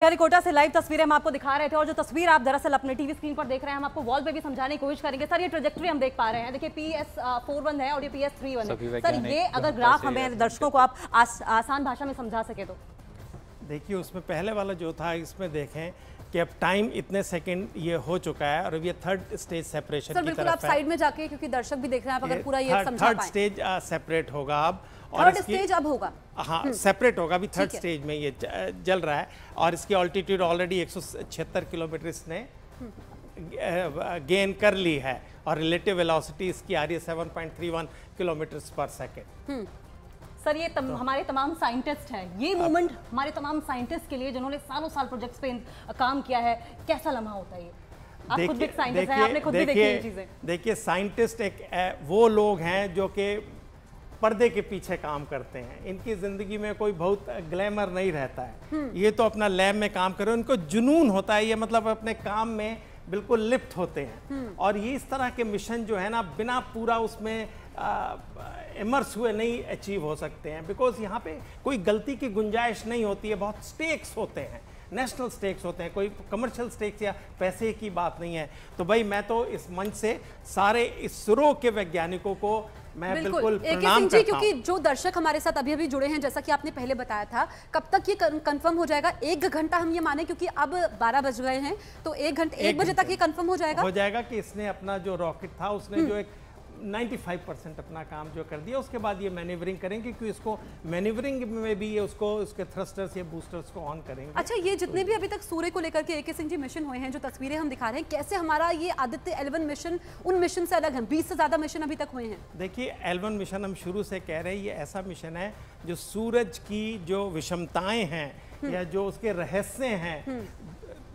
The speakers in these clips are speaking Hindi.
श्रीहरिकोटा से लाइव तस्वीरें हम आपको दिखा रहे थे और जो तस्वीर आप दरअसल अपने टीवी स्क्रीन पर देख रहे हैं हम आपको वॉल पे भी समझाने की कोशिश करेंगे। सर ये ट्रेजेक्टरी हम देख पा रहे हैं, देखिए PS41 है और ये PS31 है। सर ये अगर ग्राफ हमें दर्शकों को आप आसान भाषा में समझा सके तो। देखिए उसमें पहले वाला जो था इसमें देखें कि अब टाइम इतने सेकंड ये हो चुका है और ये थर्ड स्टेज सेपरेशन की तरफ है। आप साइड में जाके क्योंकि दर्शक भी देख रहे हैं, आप अगर पूरा ये समझा पाएं। थर्ड स्टेज सेपरेट होगा अब और थर्ड स्टेज अब होगा, हाँ सेपरेट होगा। अभी थर्ड स्टेज में ये जल रहा है और इसकी ऑल्टीट्यूड ऑलरेडी 176 किलोमीटर इसने गेन कर ली है और रिलेटिव वेलोसिटी इसकी आ रही है 7.31 किलोमीटर पर सेकेंड। सर ये हमारे तमाम साइंटिस्ट हैं, ये मोमेंट हमारे तमाम साइंटिस्ट के लिए जिन्होंने सालों साल प्रोजेक्ट्स पे काम किया है, कैसा लम्हा होता है ये? आप खुद एक साइंटिस्ट हैं, आपने खुद भी देखी ये चीजें। देखिए साइंटिस्ट एक वो लोग हैं जो कि पर्दे के पीछे काम करते हैं, इनकी जिंदगी में कोई बहुत ग्लैमर नहीं रहता है। ये तो अपना लैब में काम कर रहे हैं, उनको जुनून होता है, ये मतलब अपने काम में बिल्कुल लिप्त होते हैं। और ये इस तरह के मिशन जो है ना बिना पूरा उसमें इमर्स हुए नहीं अचीव हो सकते हैं, बिकॉज यहाँ पे कोई गलती की गुंजाइश नहीं होती है। बहुत स्टेक्स होते हैं, नेशनल स्टेक्स होते हैं, कोई कमर्शियल स्टेक्स या पैसे की बात नहीं है। तो भाई मैं तो इस मंच से सारे इसरो के वैज्ञानिकों को मैं बिल्कुल प्रणाम करता हूं। क्योंकि जो दर्शक हमारे साथ अभी अभी जुड़े हैं, जैसा कि आपने पहले बताया था, कब तक ये कंफर्म हो जाएगा? 1 घंटा हम ये माने, क्योंकि अब 12 बज गए हैं, तो 1 बजे तक ये कंफर्म हो जाएगा कि इसने अपना जो रॉकेट था उसने जो एक 95% अपना काम जो कर दिया। उसके बाद ये मैन्यूवरिंग करेंगे, क्योंकि इसको मैन्यूवरिंग में भी ये उसके थ्रस्टर्स या बूस्टर्स को ऑन करेंगे। अच्छा, ये जितने भी अभी तक सूर्य को लेकर के AK सिंह जी मिशन हुए हैं, जो तस्वीरें हम दिखा रहे हैं, कैसे हमारा ये आदित्य L1 मिशन उन मिशन से अलग है? 20 से ज्यादा मिशन अभी तक हुए हैं। देखिए L1 मिशन हम शुरू से कह रहे हैं, ये ऐसा मिशन है जो सूरज की जो विषमताएं हैं या जो उसके रहस्य हैं,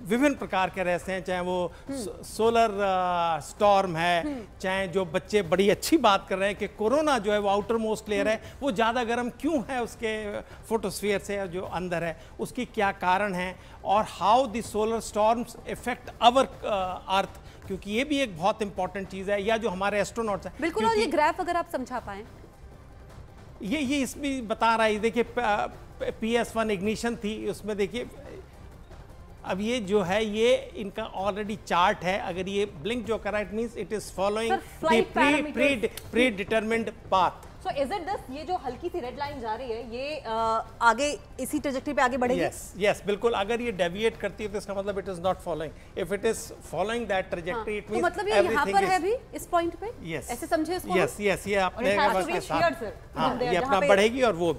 विभिन्न प्रकार के रहस्य हैं, चाहे वो सोलर स्टॉर्म है, चाहे जो बच्चे बड़ी अच्छी बात कर रहे हैं कि कोरोना जो है वो आउटर मोस्ट लेयर है, वो ज़्यादा गर्म क्यों है उसके फोटोस्फीयर से जो अंदर है, उसकी क्या कारण है, और how the solar storms effect our earth, क्योंकि ये भी एक बहुत इंपॉर्टेंट चीज़ है। या जो हमारे एस्ट्रोनॉट्स हैं, बिल्कुल, और ये ग्राफ अगर आप समझा पाएं, ये इसमें बता रहा है। देखिए PS1 इग्निशन थी, उसमें देखिए अब ये जो है ये इनका ऑलरेडी चार्ट है। अगर ये ब्लिंक जो कर रहा है, it means it is following the pre determined path. So is it this, ये जो हल्की सी रेड लाइन जा रही है, ये आगे इसी ट्रैजेक्टरी पे आगे बढ़ेगी? यस बिल्कुल। अगर ये डेविएट करती है तो इसका मतलब it is not following. If it is following that trajectory, it means मतलब ये यहाँ पर है अभी इस पॉइंट पे। ऐसे समझे इसको? यस ये अपने ये अपना बढ़ेगी और वो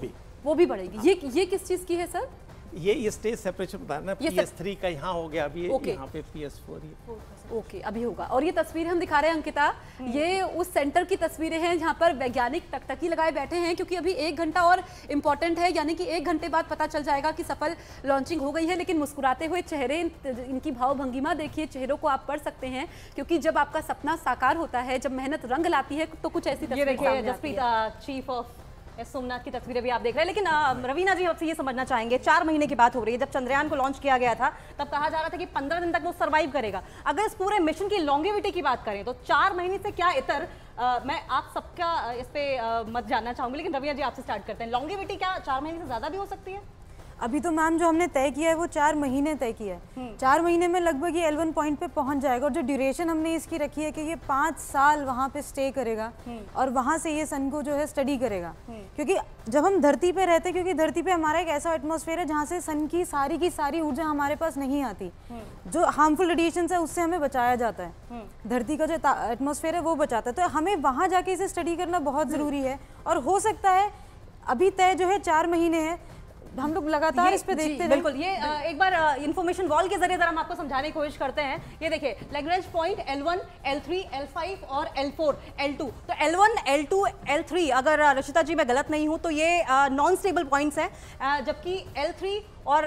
भी बढ़ेगी। ये किस चीज की है सर? ये स्टेज सेपरेशन बताना, PS3 का यहाँ हो गया, अभी यहाँ पे PS4 ओके अभी होगा। और ये तस्वीर हम दिखा रहे हैं अंकिता, ये उस सेंटर की तस्वीरें हैं जहाँ पर वैज्ञानिक टकटकी लगाए बैठे हैं, क्योंकि अभी 1 घंटा और इम्पोर्टेंट है, यानी कि 1 घंटे बाद पता चल जाएगा कि सफल लॉन्चिंग हो गई है। लेकिन मुस्कुराते हुए चेहरे, इनकी भाव भंगिमा देखिए, चेहरों को आप पढ़ सकते हैं, क्योंकि जब आपका सपना साकार होता है, जब मेहनत रंग लाती है, तो कुछ ऐसी तस्वीर। जसप्रीत, चीफ ऑफ सोमनाथ की तस्वीरें भी आप देख रहे हैं। लेकिन रवीना जी आपसे ये समझना चाहेंगे, 4 महीने की बात हो रही है, जब चंद्रयान को लॉन्च किया गया था तब कहा जा रहा था कि 15 दिन तक वो सर्वाइव करेगा। अगर इस पूरे मिशन की लॉन्गेविटी की बात करें तो 4 महीने से क्या इतर, मैं आप सबका इस पे मत जानना चाहूंगी, लेकिन रवीना जी आपसे स्टार्ट करते हैं। लॉन्गेविटी क्या 4 महीने से ज्यादा भी हो सकती है? अभी तो मैम जो हमने तय किया है वो 4 महीने तय किया है। 4 महीने में लगभग ये L1 पॉइंट पे पहुंच जाएगा। और जो ड्यूरेशन हमने इसकी रखी है कि ये 5 साल वहाँ पे स्टे करेगा और वहाँ से ये सन को जो है स्टडी करेगा। क्योंकि जब हम धरती पे रहते हैं, क्योंकि धरती पे हमारा एक ऐसा एटमॉस्फेयर है जहाँ से सन की सारी ऊर्जा हमारे पास नहीं आती, जो हार्मफुल रेडिएशन है उससे हमें बचाया जाता है। धरती का जो एटमॉस्फेयर है वो बचाता है, तो हमें वहाँ जाके इसे स्टडी करना बहुत ज़रूरी है। और हो सकता है अभी तय जो है 4 महीने है, हम लोग लगातार इस पे देखते हैं। बिल्कुल, ये एक बार इंफॉर्मेशन वॉल के जरिए जरा हम आपको समझाने की कोशिश करते हैं। ये देखिए Lagrange point L1, L3, L5 और L4, L2। तो L1, L2, L3, अगर रचिता जी मैं गलत नहीं हूं तो ये नॉन स्टेबल पॉइंट्स हैं, जबकि L3 और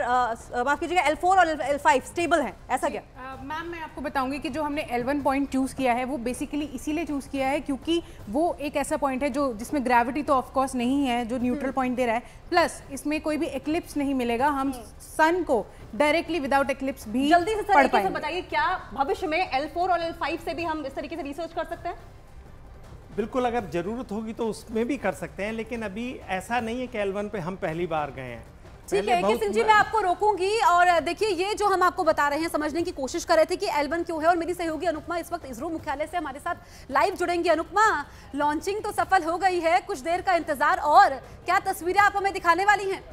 माफ कीजिएगा L4 और L5 स्टेबल हैं, ऐसा क्या? मैम मैं आपको बताऊंगी कि जो हमने L1 पॉइंट चूज़ किया है वो बेसिकली इसीलिए चूज़ किया है क्योंकि वो एक ऐसा पॉइंट है जो जिसमें ग्रेविटी तो ऑफ कोर्स नहीं है, जो न्यूट्रल पॉइंट दे रहा है, प्लस इसमें कोई भी एक्लिप्स नहीं मिलेगा। हम सन को डायरेक्टली विदाउट एक्लिप्स भी जल्दी से सर बताइए, क्या भविष्य में L4 और L5 से भी हम इस तरीके से रिसर्च कर सकते हैं? बिल्कुल, अगर ज़रूरत होगी तो उसमें भी कर सकते हैं, लेकिन अभी ऐसा नहीं है कि L1 पे हम पहली बार गए हैं। ठीक है सिंह जी, मैं आपको रोकूंगी। और देखिए, ये जो हम आपको बता रहे हैं, समझने की कोशिश कर रहे थे कि L1 क्यों है, और मेरी सहयोगी अनुपमा इस वक्त इसरो मुख्यालय से हमारे साथ लाइव जुड़ेंगी। अनुपमा, लॉन्चिंग तो सफल हो गई है, कुछ देर का इंतजार, और क्या तस्वीरें आप हमें दिखाने वाली हैं?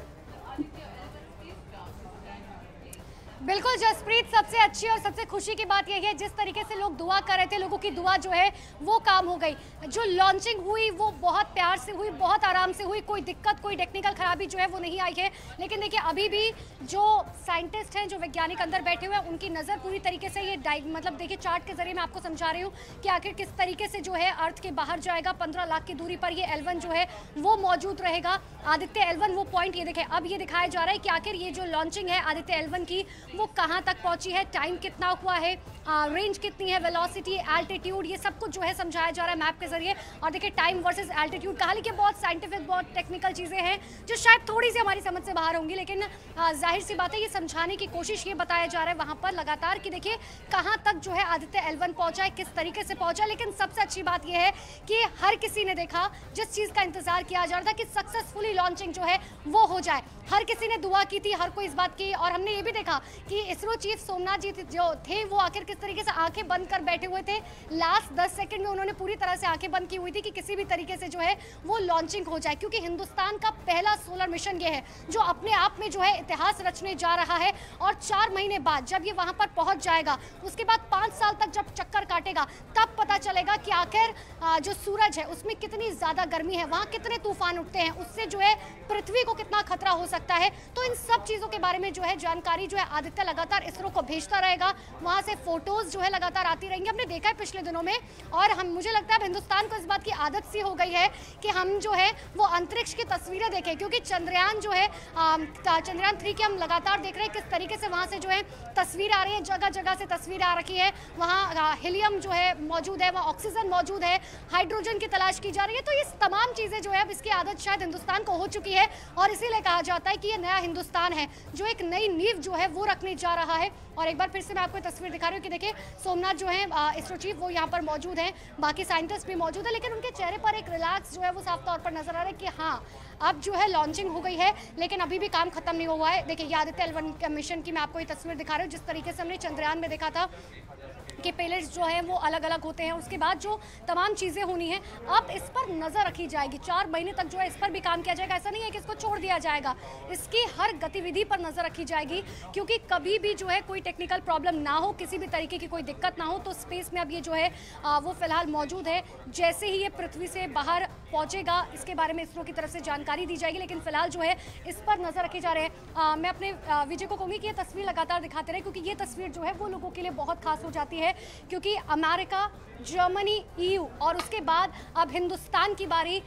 बिल्कुल जसप्रीत, सबसे अच्छी और सबसे खुशी की बात यही है, जिस तरीके से लोग दुआ कर रहे थे, लोगों की दुआ जो है वो काम हो गई। जो लॉन्चिंग हुई वो बहुत प्यार से हुई, बहुत आराम से हुई, कोई दिक्कत, कोई टेक्निकल खराबी जो है वो नहीं आई है। लेकिन देखिए, अभी भी जो साइंटिस्ट हैं, जो वैज्ञानिक अंदर बैठे हुए हैं, उनकी नज़र पूरी तरीके से ये मतलब देखिए, चार्ट के जरिए मैं आपको समझा रही हूँ कि आखिर किस तरीके से जो है अर्थ के बाहर जाएगा। 15 लाख की दूरी पर ये L1 जो है वो मौजूद रहेगा। आदित्य L1 वो पॉइंट, ये देखें, अब ये दिखाया जा रहा है कि आखिर ये जो लॉन्चिंग है आदित्य L1 की, वो कहाँ तक पहुंची है, टाइम कितना हुआ है, रेंज कितनी है, वेलोसिटी, एल्टीट्यूड, ये सब कुछ जो है समझाया जा रहा है मैप के जरिए। और देखिए, टाइम वर्सेस एल्टीट्यूड, कहा कि बहुत साइंटिफिक, बहुत टेक्निकल चीज़ें हैं जो शायद थोड़ी सी हमारी समझ से बाहर होंगी, लेकिन जाहिर सी बात है ये समझाने की कोशिश ये बताया जा रहा है वहाँ पर लगातार कि देखिए कहाँ तक जो है आदित्य L1 पहुँचा है, किस तरीके से पहुँचा। लेकिन सबसे अच्छी बात यह है कि हर किसी ने देखा, जिस चीज़ का इंतजार किया जा रहा था कि सक्सेसफुली लॉन्चिंग जो है वो हो जाए, हर किसी ने दुआ की थी, हर कोई इस बात की। और हमने ये भी देखा कि इसरो चीफ सोमनाथ जी जो थे वो आखिर किस तरीके से आंखें बंद कर बैठे हुए थे। लास्ट 10 सेकंड में उन्होंने पूरी तरह से आंखें बंद की हुई थी कि किसी भी तरीके से जो है वो लॉन्चिंग हो जाए, क्योंकि हिंदुस्तान का पहला सोलर मिशन ये है जो अपने आप में जो है इतिहास रचने जा रहा है। और 4 महीने बाद जब ये वहां पर पहुंच जाएगा, उसके बाद 5 साल तक जब चक्कर काटेगा, तब पता चलेगा कि आखिर जो सूरज है उसमें कितनी ज्यादा गर्मी है, वहां कितने तूफान उठते हैं, उससे जो है पृथ्वी को कितना खतरा हो सकता है। तो इन सब चीजों के बारे में जो है जानकारी जो है आदित्य लगातार इसरो को भेजता रहेगा, वहां से फोटोज जो है लगातार आती रहेंगी। हमने देखा है पिछले दिनों में, और मुझे लगता है अब हिंदुस्तान को इस बात की आदत सी हो गई है कि हम जो है वो अंतरिक्ष की तस्वीरें देखें, क्योंकि चंद्रयान जो है चंद्रयान 3 की हम लगातार देख रहे हैं किस तरीके से वहां से जो है तस्वीर आ रही है, जगह जगह से तस्वीर आ रखी है। वहाँ हीलियम जो है मौजूद है, वहाँ ऑक्सीजन मौजूद है, हाइड्रोजन की तलाश की जा रही है। तो ये तमाम चीजें जो है अब इसकी आदत शायद हिंदुस्तान को हो चुकी है, और इसीलिए कहा जाता है कि ये नया हिंदुस्तान है जो एक नई नींव जो है वो रखने जा रहा है। और एक बार फिर से मैं आपको तस्वीर दिखा रही हूँ कि देखिए, सोमनाथ जो है इसरो चीफ वो यहाँ पर मौजूद हैं, बाकी साइंटिस्ट भी मौजूद है, लेकिन उनके चेहरे पर एक रिलैक्स जो है वो साफ तौर पर नजर आ रहा है कि हाँ, अब जो है लॉन्चिंग हो गई है, लेकिन अभी भी काम खत्म नहीं हुआ है। देखिए, आदित्य L1 मिशन की मैं आपको ये तस्वीर दिखा रही हूँ, जिस तरीके से हमने चंद्रयान में देखा था कि पेलेट्स जो है वो अलग अलग होते हैं, उसके बाद जो तमाम चीज़ें होनी है अब इस पर नज़र रखी जाएगी। 4 महीने तक जो है इस पर भी काम किया जाएगा, ऐसा नहीं है कि इसको छोड़ दिया जाएगा, इसकी हर गतिविधि पर नज़र रखी जाएगी, क्योंकि कभी भी जो है कोई टेक्निकल प्रॉब्लम ना हो, किसी भी तरीके की कोई दिक्कत ना हो। तो स्पेस में अब ये जो है वो फिलहाल मौजूद है। जैसे ही ये पृथ्वी से बाहर पहुँचेगा, इसके बारे में इसरो की तरफ से जानकारी दी जाएगी, लेकिन फिलहाल जो है इस पर नज़र रखी जा रही है। मैं अपने विजय को कहूँगी कि ये तस्वीर लगातार दिखाते रहे, क्योंकि ये तस्वीर जो है वो लोगों के लिए बहुत खास हो जाती है, क्योंकि अमेरिका, जर्मनी, EU और उसके बाद अब हिंदुस्तान की बारी